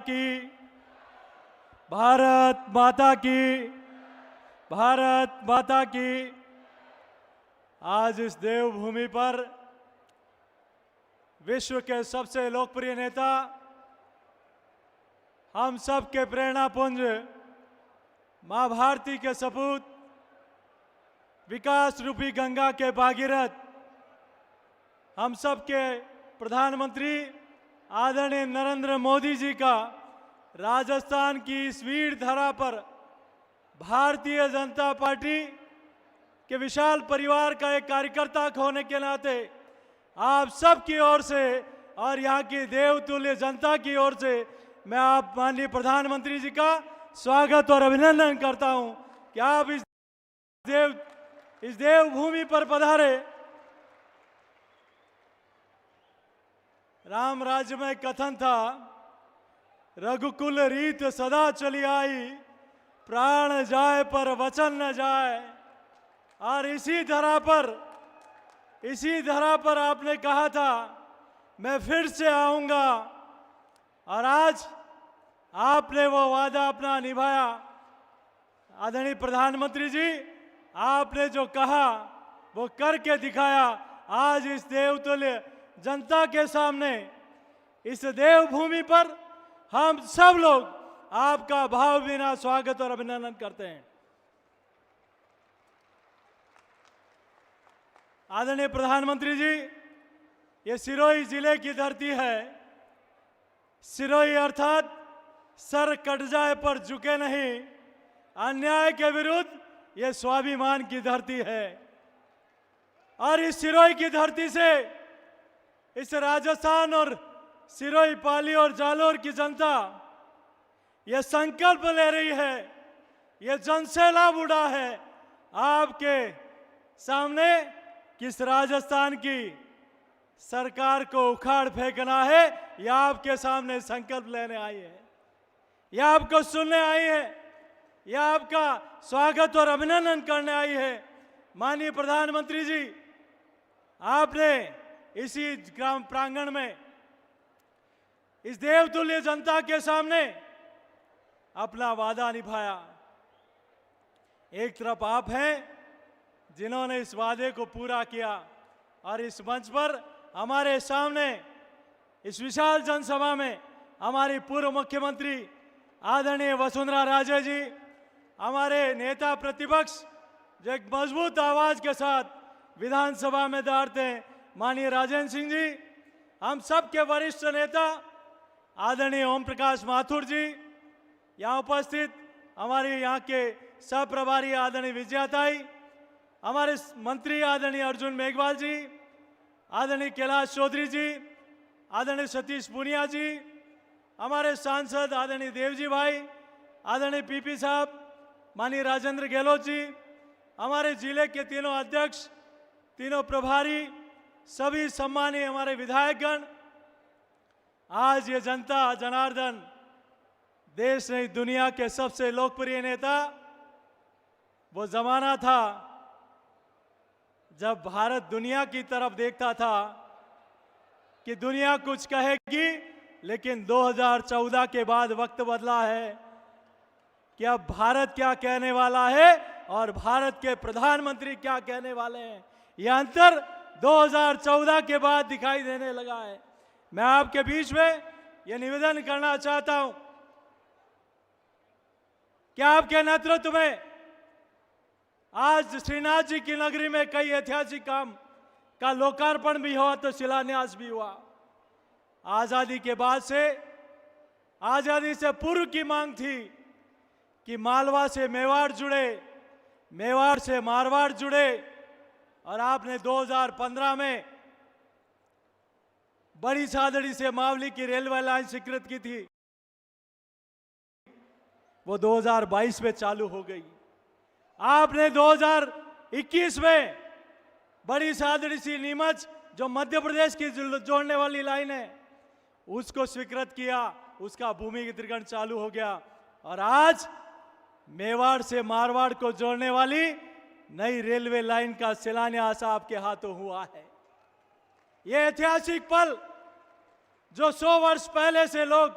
की, भारत माता की, भारत माता की। आज इस देवभूमि पर विश्व के सबसे लोकप्रिय नेता, हम सब के प्रेरणा पुंज, मां भारती के सपूत, विकास रूपी गंगा के भागीरथ, हम सब के प्रधानमंत्री आदरणीय नरेंद्र मोदी जी का राजस्थान की इस वीर धरा पर भारतीय जनता पार्टी के विशाल परिवार का एक कार्यकर्ता होने के नाते आप सब की ओर से और यहाँ की देवतुल्य जनता की ओर से मैं आप माननीय प्रधानमंत्री जी का स्वागत और अभिनंदन करता हूं कि आप इस देवभूमि पर पधारे। राम राज्य में कथन था, रघुकुल रीत सदा चली आई, प्राण जाए पर वचन न जाए। और इसी धरा पर आपने कहा था मैं फिर से आऊंगा, और आज आपने वो वादा अपना निभाया। आदरणीय प्रधानमंत्री जी, आपने जो कहा वो करके दिखाया। आज इस देवतुल्य जनता के सामने, इस देवभूमि पर हम सब लोग आपका भावभीना स्वागत और अभिनंदन करते हैं। आदरणीय प्रधानमंत्री जी, ये सिरोही जिले की धरती है। सिरोही अर्थात सर कट जाए पर झुके नहीं, अन्याय के विरुद्ध ये स्वाभिमान की धरती है। और इस सिरोही की धरती से इस राजस्थान और सिरोही, पाली और जालोर की जनता ये संकल्प ले रही है, ये जनसैलाब उड़ा है आपके सामने, किस राजस्थान की सरकार को उखाड़ फेंकना है। यह आपके सामने संकल्प लेने आई है, यह आपको सुनने आई है, यह आपका स्वागत और अभिनंदन करने आई है। माननीय प्रधानमंत्री जी, आपने इसी ग्राम प्रांगण में इस देवतुल्य जनता के सामने अपना वादा निभाया। एक तरफ आप हैं जिन्होंने इस वादे को पूरा किया, और इस मंच पर हमारे सामने इस विशाल जनसभा में हमारी पूर्व मुख्यमंत्री आदरणीय वसुंधरा राजे जी, हमारे नेता प्रतिपक्ष जो एक मजबूत आवाज के साथ विधानसभा में दौड़ते हैं, माननीय राजेंद्र सिंह जी, हम सब के वरिष्ठ नेता आदरणीय ओम प्रकाश माथुर जी, यहाँ उपस्थित हमारे यहाँ के सह प्रभारी आदरणीय विजयाताई, हमारे मंत्री आदरणीय अर्जुन मेघवाल जी, आदरणीय कैलाश चौधरी जी, आदरणीय सतीश पुनिया जी, हमारे सांसद आदरणीय देवजी भाई, आदरणीय पीपी साहब, माननीय राजेंद्र गहलोत जी, हमारे जिले के तीनों अध्यक्ष, तीनों प्रभारी, सभी सम्मानीय हमारे विधायकगण। आज ये जनता जनार्दन देश नहीं दुनिया के सबसे लोकप्रिय नेता, वो जमाना था जब भारत दुनिया की तरफ देखता था कि दुनिया कुछ कहेगी, लेकिन 2014 के बाद वक्त बदला है कि अब भारत क्या कहने वाला है और भारत के प्रधानमंत्री क्या कहने वाले हैं। यह अंतर 2014 के बाद दिखाई देने लगा है। मैं आपके बीच में यह निवेदन करना चाहता हूं कि आपके नेतृत्व में आज श्रीनाथ जी की नगरी में कई ऐतिहासिक काम का लोकार्पण भी हुआ, तो शिलान्यास भी हुआ। आजादी के बाद से, आजादी से पूर्व की मांग थी कि मालवा से मेवाड़ जुड़े, मेवाड़ से मारवाड़ जुड़े, और आपने 2015 में बड़ी सादड़ी से मावली की रेलवे लाइन स्वीकृत की थी, वो 2022 में चालू हो गई। आपने 2021 में बड़ी सादड़ी सी नीमच, जो मध्य प्रदेश की जोड़ने वाली लाइन है, उसको स्वीकृत किया, उसका भूमिगत चालू हो गया। और आज मेवाड़ से मारवाड़ को जोड़ने वाली नई रेलवे लाइन का शिलान्यास आपके हाथों हुआ है। यह ऐतिहासिक पल जो 100 वर्ष पहले से लोग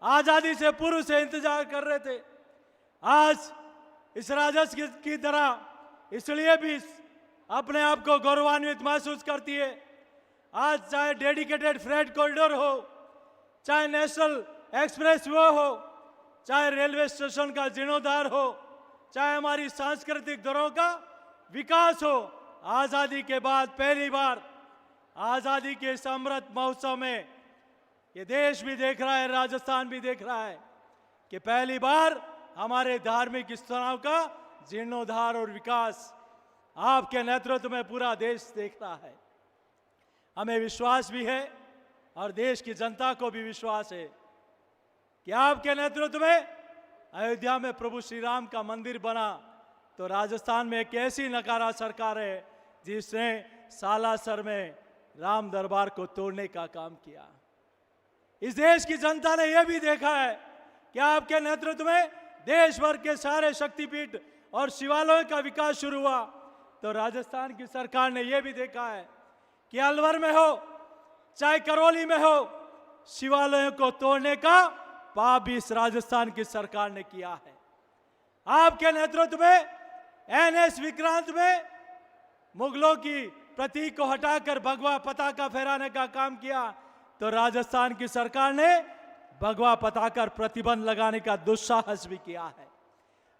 आजादी से पूर्व से इंतजार कर रहे थे। आज इस राजस्व की तरह इसलिए भी अपने आप को गौरवान्वित महसूस करती है। आज चाहे डेडिकेटेड फ्रेट कॉरिडोर हो, चाहे नेशनल एक्सप्रेस वे हो, चाहे रेलवे स्टेशन का जीर्णोद्धार हो, चाहे हमारी सांस्कृतिक धरोहर का विकास हो, आजादी के बाद पहली बार आजादी के इस अमृत महोत्सव में ये देश भी देख रहा है, राजस्थान भी देख रहा है कि पहली बार हमारे धार्मिक स्थलों का जीर्णोद्धार और विकास आपके नेतृत्व में पूरा देश देख रहा है। हमें विश्वास भी है और देश की जनता को भी विश्वास है कि आपके नेतृत्व में अयोध्या में प्रभु श्री राम का मंदिर बना, तो राजस्थान में एक ऐसी नकारा सरकार है जिसने सालासर में राम दरबार को तोड़ने का काम किया। इस देश की जनता ने यह भी देखा है कि आपके नेतृत्व में देश भर के सारे शक्तिपीठ और शिवालयों का विकास शुरू हुआ, तो राजस्थान की सरकार ने यह भी देखा है कि अलवर में हो चाहे करौली में हो, शिवालयों को तोड़ने का पाप भी इस राजस्थान की सरकार ने किया है। आपके नेतृत्व में एनएस विक्रांत में मुगलों की प्रतीक को हटाकर भगवा पताका फहराने का काम किया, तो राजस्थान की सरकार ने भगवा पताका प्रतिबंध लगाने का दुस्साहस भी किया है।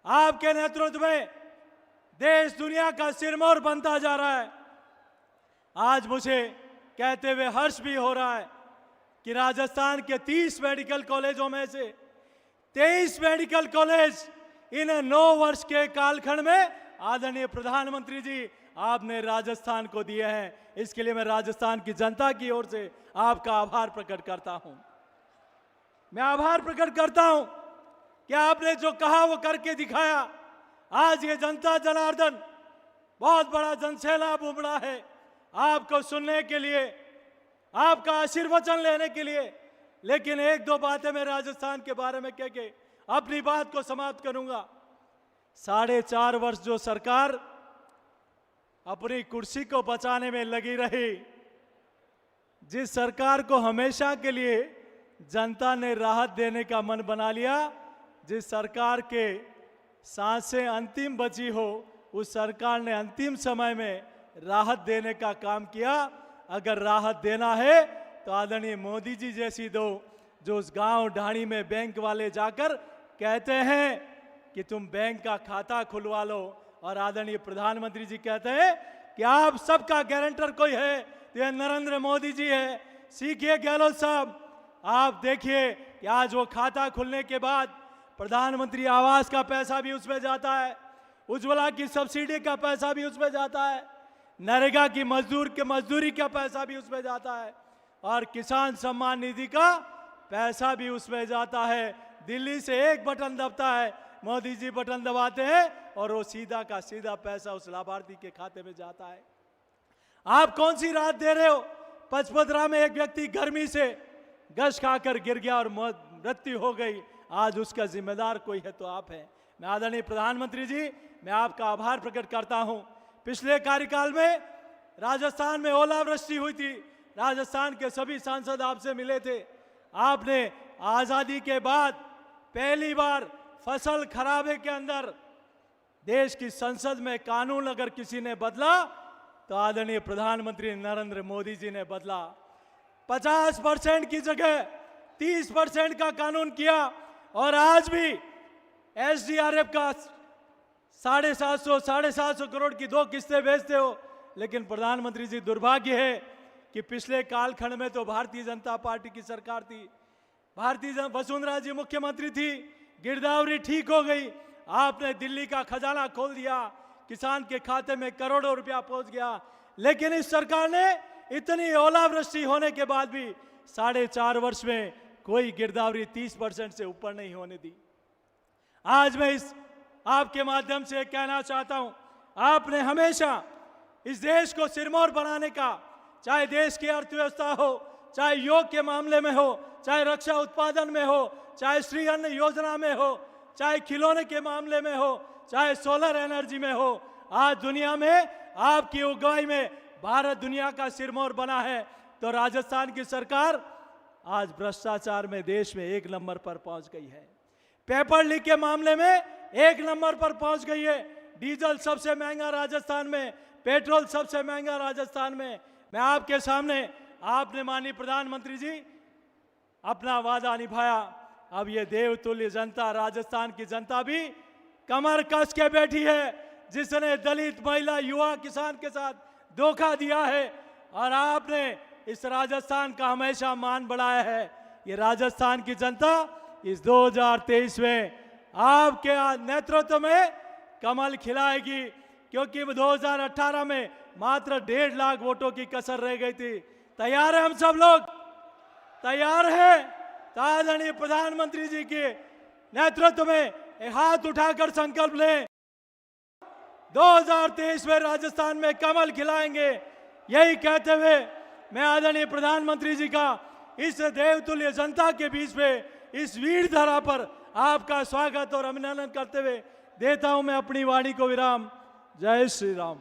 आपके नेतृत्व में देश दुनिया का सिरमौर बनता जा रहा है। आज मुझे कहते हुए हर्ष भी हो रहा है कि राजस्थान के 30 मेडिकल कॉलेजों में से 23 मेडिकल कॉलेज इन 9 वर्ष के कालखंड में आदरणीय प्रधानमंत्री जी आपने राजस्थान को दिए हैं। इसके लिए मैं राजस्थान की जनता की ओर से आपका आभार प्रकट करता हूं। मैं आभार प्रकट करता हूं कि आपने जो कहा वो करके दिखाया। आज ये जनता जनार्दन बहुत बड़ा जनसैलाब उमड़ा है आपको सुनने के लिए, आपका आशीर्वचन लेने के लिए। लेकिन एक दो बातें मैं राजस्थान के बारे में कह के अपनी बात को समाप्त करूंगा। 4.5 वर्ष जो सरकार अपनी कुर्सी को बचाने में लगी रही, जिस सरकार को हमेशा के लिए जनता ने राहत देने का मन बना लिया, जिस सरकार के सांसें अंतिम बची हो, उस सरकार ने अंतिम समय में राहत देने का काम किया। अगर राहत देना है तो आदरणीय मोदी जी जैसी दो, जो उस गांव ढाणी में बैंक वाले जाकर कहते हैं कि तुम बैंक का खाता खुलवा लो, और आदरणीय प्रधानमंत्री जी कहते हैं कि आप सबका गारंटर कोई है तो ये नरेंद्र मोदी जी है। सीखिए गहलोत साहब, आप देखिए कि आज वो खाता खुलने के बाद प्रधानमंत्री आवास का पैसा भी उसमें जाता है, उज्ज्वला की सब्सिडी का पैसा भी उसमें जाता है, नरेगा की मजदूर के मजदूरी का पैसा भी उसमें जाता है, और किसान सम्मान निधि का पैसा भी उसमें जाता है। दिल्ली से एक बटन दबता है, मोदी जी बटन दबाते हैं और वो सीधा का सीधा पैसा उस लाभार्थी के खाते में जाता है। आप कौन सी राहत दे रहे हो? पचपदरा में एक व्यक्ति गर्मी से गश खाकर गिर गया और मृत्यु हो गई, आज उसका जिम्मेदार कोई है तो आप हैं। मैं आदरणीय प्रधानमंत्री जी, मैं आपका आभार प्रकट करता हूं। पिछले कार्यकाल में राजस्थान में ओलावृष्टि हुई थी, राजस्थान के सभी सांसद आपसे मिले थे। आपने आजादी के बाद पहली बार फसल खराबे के अंदर देश की संसद में कानून अगर किसी ने बदला तो आदरणीय प्रधानमंत्री नरेंद्र मोदी जी ने बदला। 50% की जगह 30% का कानून किया, और आज भी एसडीआरएफ का 750 करोड़ की 2 किस्तें भेजते हो। लेकिन प्रधानमंत्री जी, दुर्भाग्य है कि पिछले कालखंड में तो भारतीय जनता पार्टी की सरकार थी, वसुंधरा जी मुख्यमंत्री थी, गिरदावरी ठीक हो गई, आपने दिल्ली का खजाना खोल दिया, किसान के खाते में करोड़ों रुपया पहुंच गया। लेकिन इस सरकार ने इतनी ओलावृष्टि होने के बाद भी 4.5 वर्ष में कोई गिरदावरी 30% से ऊपर नहीं होने दी। आज मैं इस आपके माध्यम से कहना चाहता हूं, आपने हमेशा इस देश को सिरमौर बनाने का, चाहे देश की अर्थव्यवस्था हो, चाहे योग के मामले में हो, चाहे रक्षा उत्पादन में हो, चाहे श्री अन्न योजना में हो, चाहे खिलौने के मामले में हो, चाहे सोलर एनर्जी में हो, आज दुनिया में आपकी अगुवाई में भारत दुनिया का सिरमौर बना है। तो राजस्थान की सरकार आज भ्रष्टाचार में देश में 1 नंबर पर पहुंच गई है। पेपर लीक के मामले में 1 नंबर पर पहुंच गई है। डीजल सबसे महंगा राजस्थान में, पेट्रोल सबसे महंगा राजस्थान में। मैं आपके सामने, आपने माननीय प्रधानमंत्री जी अपना वादा निभाया। अब ये देवतुल्य जनता, राजस्थान की जनता भी कमर कस के बैठी है, जिसने दलित, महिला, युवा, किसान के साथ धोखा दिया है। और आपने इस राजस्थान का हमेशा मान बढ़ाया है। ये राजस्थान की जनता इस 2023 में आपके नेतृत्व में कमल खिलाएगी, क्योंकि 2018 में मात्र 1.5 लाख वोटों की कसर रह गई थी। तैयार है हम सब लोग? तैयार है? तो आदरणीय प्रधानमंत्री जी के नेतृत्व में एक हाथ उठाकर संकल्प लें, 2023 में राजस्थान में कमल खिलाएंगे। यही कहते हुए मैं आदरणीय प्रधानमंत्री जी का इस देवतुल्य जनता के बीच में इस वीर धरा पर आपका स्वागत और अभिनंदन करते हुए देता हूं मैं अपनी वाणी को विराम। जय श्री राम।